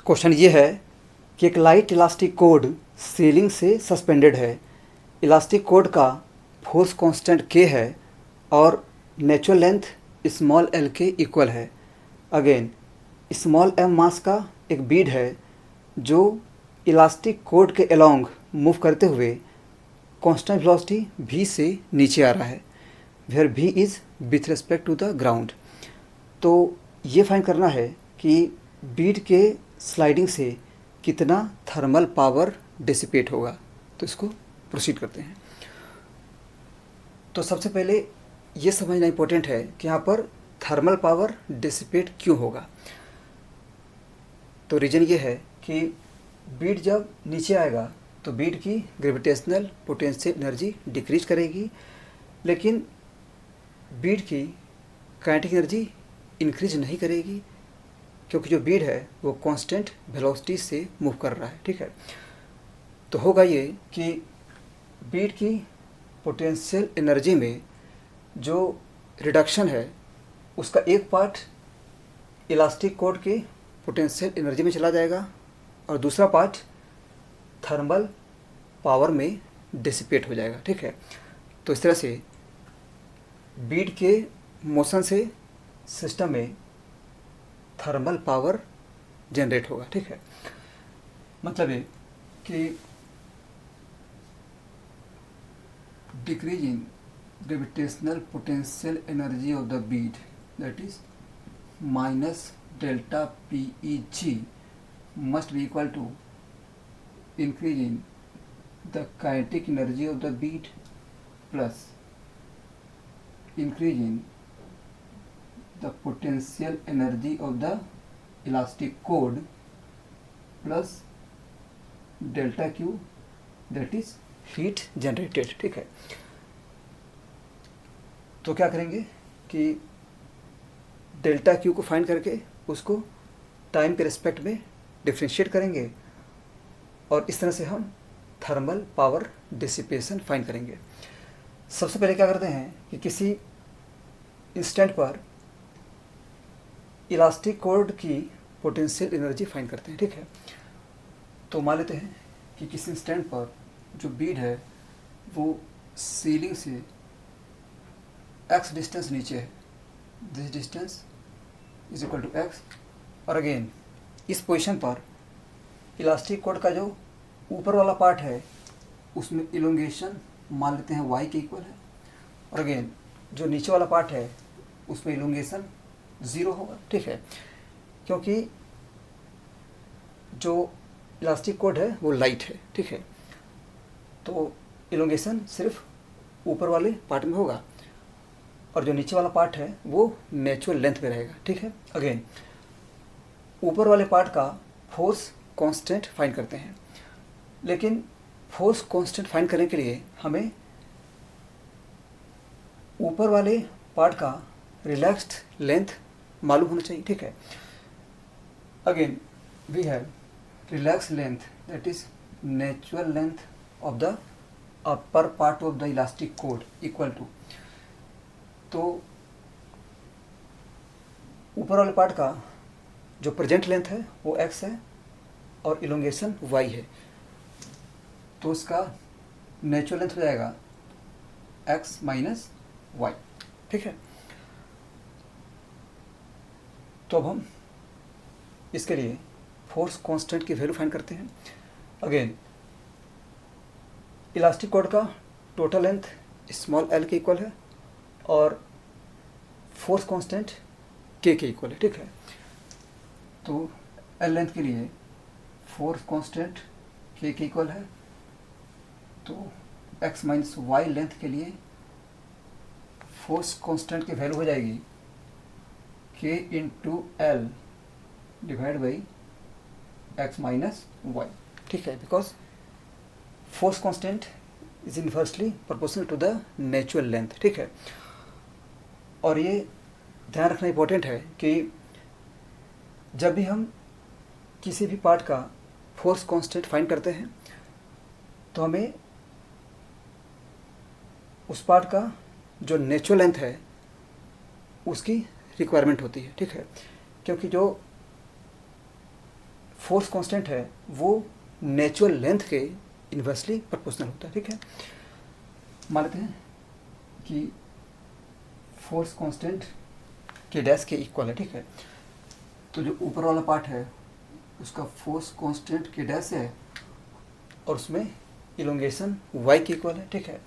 Question ये है कि एक लाइट इलास्टिक कोड सीलिंग से सस्पेंडेड है। इलास्टिक कोड का फोर्स कांस्टेंट k है और नेचुरल लेंथ स्मॉल l के इक्वल है। अगेन स्मॉल m मास का एक बीड है जो इलास्टिक कोड के अलोंग मूव करते हुए कांस्टेंट वेलोसिटी v से नीचे आ रहा है, where v is with respect to the ground. तो ये फाइंड करना है कि बीड के स्लाइडिंग से कितना थर्मल पावर डिसिपेट होगा। तो इसको प्रोसीड करते हैं। तो सबसे पहले ये समझना इम्पोर्टेंट है कि यहाँ पर थर्मल पावर डिसिपेट क्यों होगा। तो रीज़न ये है कि बीड जब नीचे आएगा तो बीड की ग्रेविटेशनल पोटेंशियल एनर्जी डिक्रीज करेगी, लेकिन बीड की काइनेटिक एनर्जी इंक्रीज नहीं करेगी, क्योंकि जो बीड है वो कांस्टेंट वेलोसिटी से मूव कर रहा है। ठीक है, तो होगा ये कि बीड की पोटेंशियल एनर्जी में जो रिडक्शन है उसका एक पार्ट इलास्टिक कोड के पोटेंशियल एनर्जी में चला जाएगा और दूसरा पार्ट थर्मल पावर में डिसिपेट हो जाएगा। ठीक है, तो इस तरह से बीड के मोशन से सिस्टम में थर्मल पावर जनरेट होगा। ठीक है, मतलब ये कि decrease in gravitational potential energy of the Beed that is minus delta PEG must be equal to increase in the kinetic energy of the bead plus increase in the potential energy of the elastic cord plus delta Q that is heat generated। ठीक है, तो क्या करेंगे कि delta Q को find करके उसको time के रिस्पेक्ट में डिफ्रेंशिएट करेंगे और इस तरह से हम थर्मल पावर डिसिपेशन फाइंड करेंगे। सबसे पहले क्या करते हैं कि किसी इंस्टेंट पर इलास्टिक कोड की पोटेंशियल एनर्जी फाइंड करते हैं। ठीक है, तो मान लेते हैं कि किसी इंस्टेंट पर जो बीड है वो सीलिंग से x डिस्टेंस नीचे है, this distance is equal to x, और अगेन इस पोजीशन पर इलास्टिक कोड का जो ऊपर वाला पार्ट है उसमें इलोंगेशन मान लेते हैं y के इक्वल है, और अगेन जो नीचे वाला पार्ट है उसमें इलोंगेशन 0 होगा। ठीक है, क्योंकि जो इलास्टिक कोड है वो लाइट है। ठीक है, तो इलोंगेशन सिर्फ ऊपर वाले पार्ट में होगा और जो नीचे वाला पार्ट है वो नेचुरल लेंथ में रहेगा। ठीक है, अगेन ऊपर वाले पार्ट का फोर्स कांस्टेंट फाइंड करते हैं, लेकिन फोर्स कांस्टेंट फाइंड करने के लिए हमें ऊपर वाले पार्ट का रिलैक्स्ड लेंथ मालूम होना चाहिए। ठीक है, again we have relax length that is natural length of the upper part of the elastic cord equal to, तो ऊपर वाले पार्ट का जो प्रेजेंट लेंथ है वो x है और इलोंगेशन y है, तो उसका नेचुरल लेंथ हो जाएगा x माइनस वाई। ठीक है, तो अब हम इसके लिए फोर्स कांस्टेंट की वैल्यू फाइंड करते हैं। अगेन इलास्टिक कोड का टोटल लेंथ स्मॉल l के इक्वल है और फोर्स कांस्टेंट k के इक्वल है। ठीक है, तो l लेंथ के लिए फोर्स कांस्टेंट k के इक्वल है, तो x माइनस वाई लेंथ के लिए फोर्स कांस्टेंट की वैल्यू हो जाएगी k into L divide by x minus Y. ठीक है, because force constant is inversely proportional to the natural length. ठीक है, और ये ध्यान रखना इम्पोर्टेंट है कि जब भी हम किसी भी पार्ट का फोर्स कांस्टेंट फाइंड करते हैं तो हमें उस पार्ट का जो नेचुरल लेंथ है उसकी रिक्वायरमेंट होती है। ठीक है, क्योंकि जो फोर्स कांस्टेंट है वो नेचुरल लेंथ के इन्वर्सली प्रोपोर्शनल होता है। ठीक है, मान लेते हैं कि फोर्स कांस्टेंट के डैश के इक्वल है। ठीक है, तो जो ऊपर वाला पार्ट है उसका फोर्स कांस्टेंट के डैश है और उसमें इलोंगेशन y के इक्वल है। ठीक है,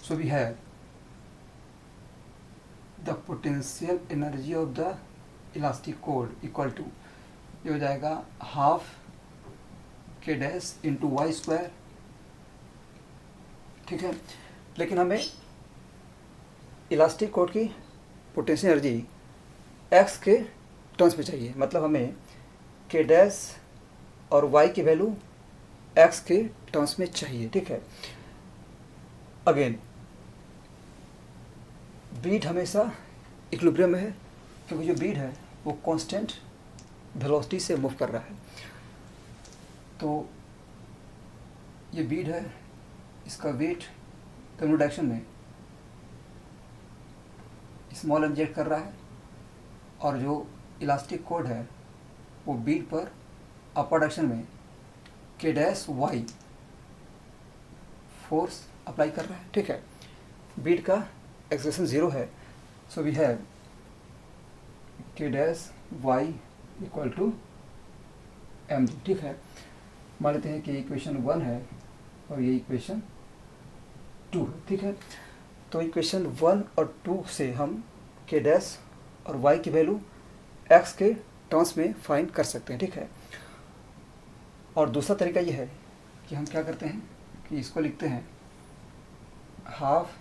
so we have the potential energy of the elastic cord equal to, ये हो जाएगा half K dash into Y square. ठीक है, लेकिन हमें इलास्टिक कोड की पोटेंशियल एनर्जी x के टर्म्स में चाहिए, मतलब हमें के डैश और y की वैल्यू x के टर्म्स में चाहिए। ठीक है, अगेन बीट हमेशा इक्विलिब्रियम में है क्योंकि जो बीट है वो कांस्टेंट वेलोसिटी से मूव कर रहा है। तो ये बीट है, इसका वेट कम्युनिटी डायरेक्शन में स्मॉल एम जेट कर रहा है और जो इलास्टिक कोड है वो बीट पर अपर डायरेक्शन में के डैश वाई फोर्स अप्लाई कर रहा है। ठीक है, बीट का एक्सेलरेशन 0 है, so we have K dash Y equal to M G. ठीक है, मान लेते हैं कि इक्वेशन 1 है और ये इक्वेशन 2 है। ठीक है, तो इक्वेशन 1 और 2 से हम के डैश और y की वैल्यू x के टर्म्स में फाइंड कर सकते हैं। ठीक है, और दूसरा तरीका ये है कि हम क्या करते हैं कि इसको लिखते हैं half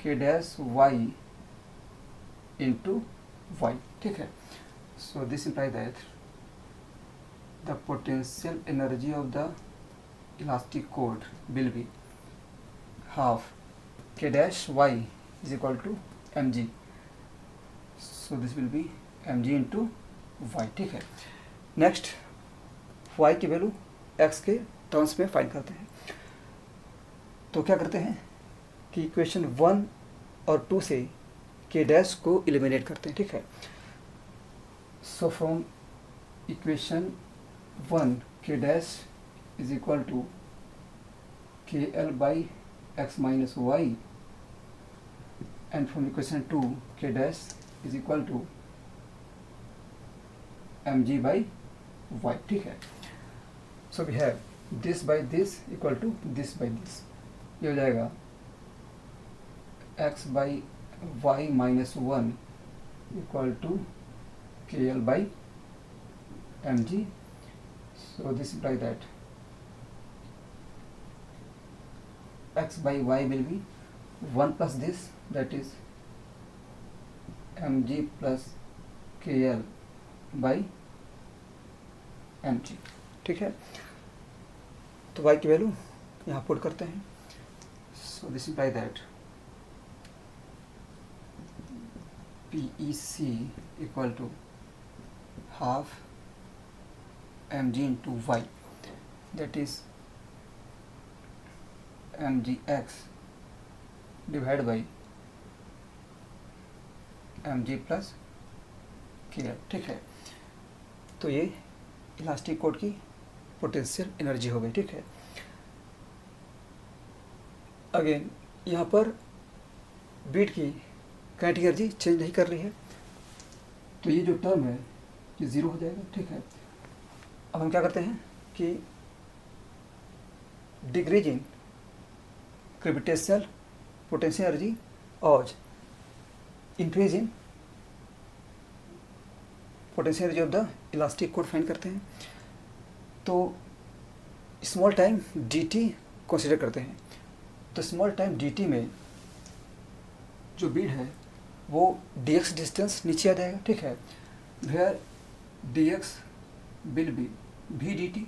K dash y into Y. ठीक है, so this imply that the potential energy of the elastic cord will be half K dash y is equal to mg, so this will be mg into y। ठीक है, next y की value x के terms में find करते हैं। तो क्या करते हैं कि इक्वेशन 1 और 2 से के डैश को एलिमिनेट करते हैं। ठीक है, सो फ्रॉम इक्वेशन 1 के डैश इज इक्वल टू के L by x minus y, and from equation 2 k dash is equal to mg by y। ठीक है, so we have this by this equal to this by this, ये हो जाएगा x by y minus 1 equal to kl by mg, so this implies that x by y will be 1 plus this, that is mg plus kl by mg। ठीक है, तो y की value यहाँ put करते हैं, so this imply that PEC equal to half mg into y, that is mgx divide by mg plus kl। ठीक है, तो ये इलास्टिक कोड की पोटेंशियल एनर्जी हो गई। ठीक है, अगेन यहाँ पर बीट की काइनेटिक एनर्जी चेंज नहीं कर रही है, तो ये जो टर्म है ये 0 हो जाएगा। ठीक है, अब हम क्या करते हैं कि decrease in gravitational potential energy और increase in potential energy of the elastic cord find करते हैं। तो स्मॉल टाइम dt कंसीडर करते हैं, तो स्मॉल टाइम dt में जो बीट है वो dx डिस्टेंस नीचे आ जाएगा। ठीक है, where dx will be v dt।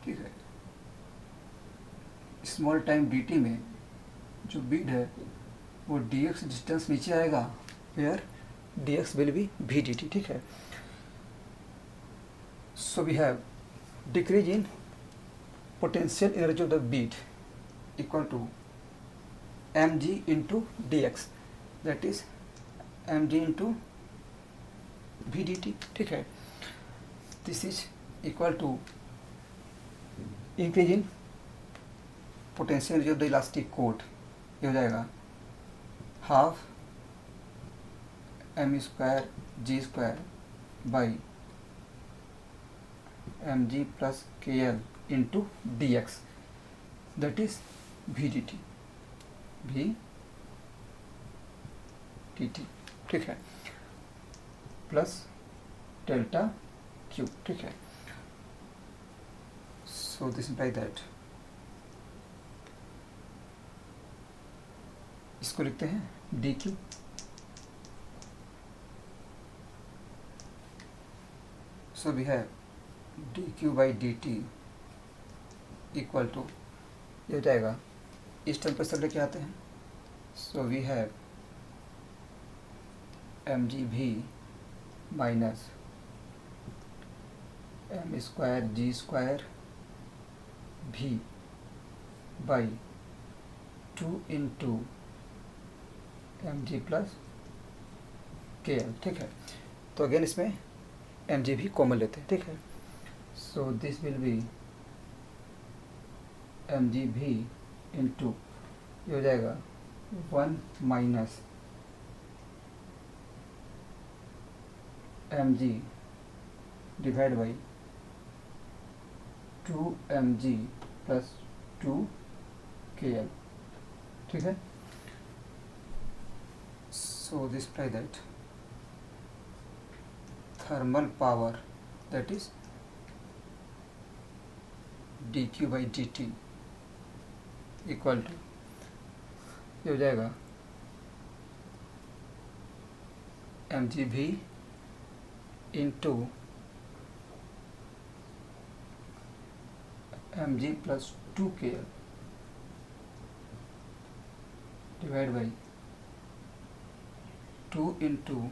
ठीक है, स्मॉल टाइम dt में जो बीट है वो dx डिस्टेंस नीचे आएगा, where dx will be v dt। ठीक है, so we have decrease in potential energy of the bead equal to mg into dx, that is mg into v dt। ठीक है, this is equal to increase in potential energy of the elastic cord, ये हो जाएगा half m square ji square by m ji plus के l into d x, that is v d t, we T T, ठीक है, plus delta Q, ठीक है। So this implies that, इसको लिखते हैं D Q, so we have D Q by D T equal to, ये हो जाएगा, इस टर्म पर सब लेके आते हैं, so we have M G भी माइनस एम स्क्वायर जी स्क्वायर भी by 2 into M ji plus के एल, ठीक है। तो अगेन इसमें एम जी भी कॉमन लेते हैं, ठीक है। So this will be M G भी इंटू, ये हो जाएगा 1 minus M G divide by 2 M ji plus 2 K L, ठीक है। So this ply that thermal power, that is dq by dt equal to, ये हो जाएगा एम जी भी into M ji plus 2 K L divide by 2 into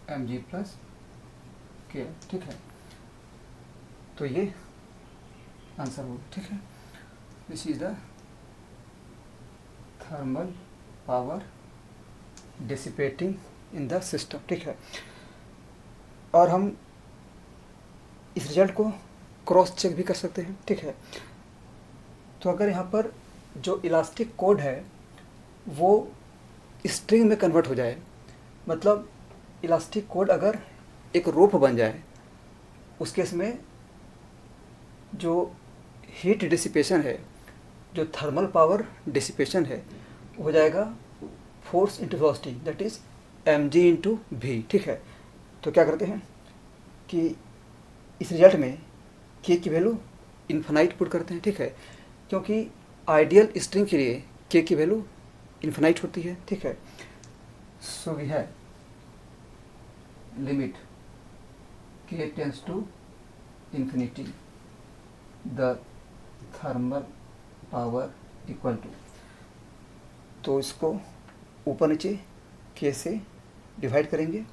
M ji plus K, ठीक है। तो ये आंसर होगा, ठीक है। This is the thermal power dissipating in the system, ठीक है। और हम इस रिजल्ट को क्रॉस चेक भी कर सकते हैं, ठीक है। तो अगर यहाँ पर जो इलास्टिक कोड है वो स्ट्रिंग में कन्वर्ट हो जाए, मतलब इलास्टिक कोड अगर एक रोप बन जाए, उस केस में जो हीट डिसिपेशन है, जो थर्मल पावर डिसिपेशन है, हो जाएगा force into velocity, that is M G into भी, ठीक है। तो क्या करते हैं कि इस रिजल्ट में के की वैल्यू इन्फिनाइट पुट करते हैं, ठीक है, क्योंकि आइडियल स्ट्रिंग के लिए के की वैल्यू इन्फिनाइट होती है, ठीक है। So we have limit k tends to infinity, the thermal power equal to, तो इसको ऊपर नीचे k से डिवाइड करेंगे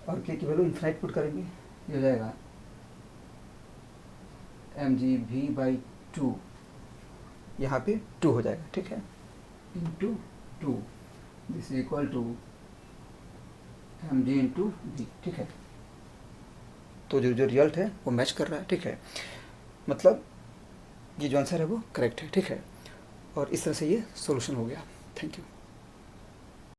और k की वैल्यू इन्फिनाइट पुट करेंगे, ये हो जाएगा एम जी भी बाई 2, यहाँ पे 2 हो जाएगा, ठीक है, into 2, this equal to M G into B, ठीक है। तो जो रिजल्ट है वो मैच कर रहा है, ठीक है, मतलब ये जो आंसर है वो करेक्ट है, ठीक है। और इस तरह से ये सॉल्यूशन हो गया। Thank you.